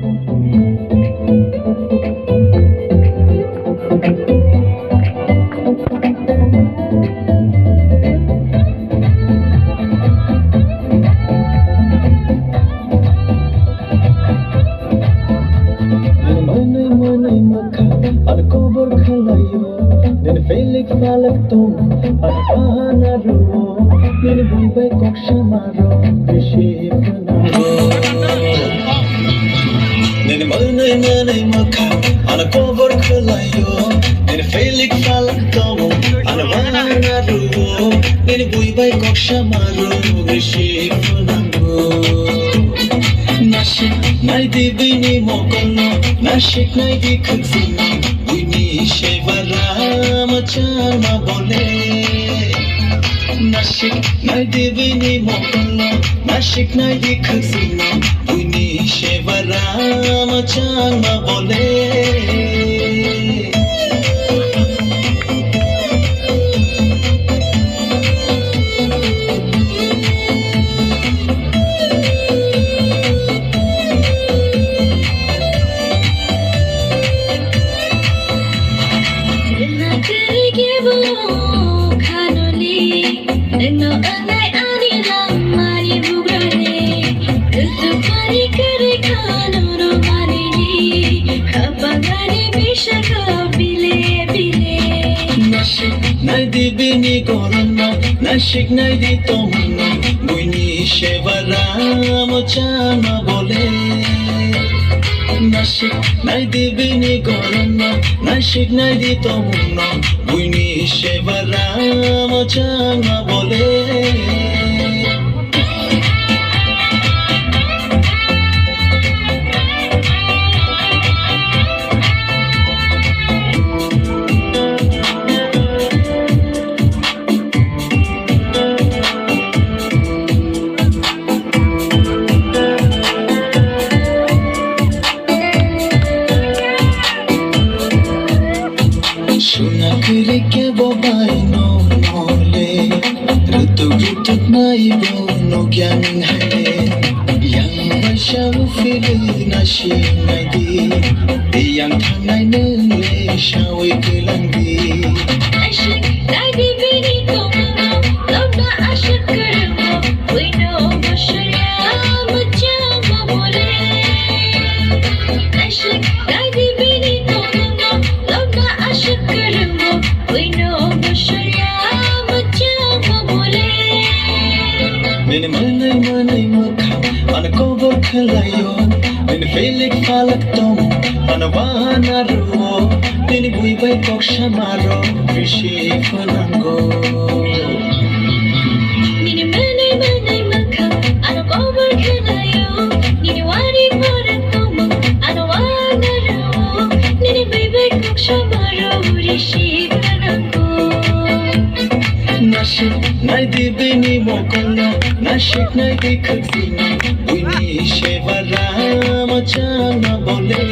Ana kobor khalayo nen felik falak tom ana pahana ruo nen buibai koksha maro bishi pranaro nen manai makha ana kobor khalayo nen felik falak tom ana pahana ruo nen buibai koksha maro bishi pranaro Nashik NAIDI bini mokono Nashik NAIDI katsino Uini shevara machama bole Nashik NAIDI bini mokono Nashik NAIDI katsino Uini shevara machama bole NAIDI bini korona Nashik NAIDI tomano Buini shevara mochama bole Nashik NAIDI bini korona Nashik NAIDI tomano Buini shevara mochama bole Sunakiri ke bobai no mole Rutuk nai bo no gyan hai Yang maisha fili nashi naidi Yang thanai nele shawi kelandi Ashik NAIDI bini tomano Lobna ashik karamo We know bashariya machama bole Ashik NAIDI bini tomano Lobna ashik karamo We know bashariya machama bole Nene manai makha Ana kobor khalayo Nene felik falak tom Ana wahana ruo Nene buibai koksha maro Bishi pranango Nini manai makha Ano kobor khalayo Nini wari waran tomo Ano wana rao Nini baby koksha maro Rishi pranango Nashik NAIDI bini mokono Nashik NAIDI katsino Uini shevara machama bole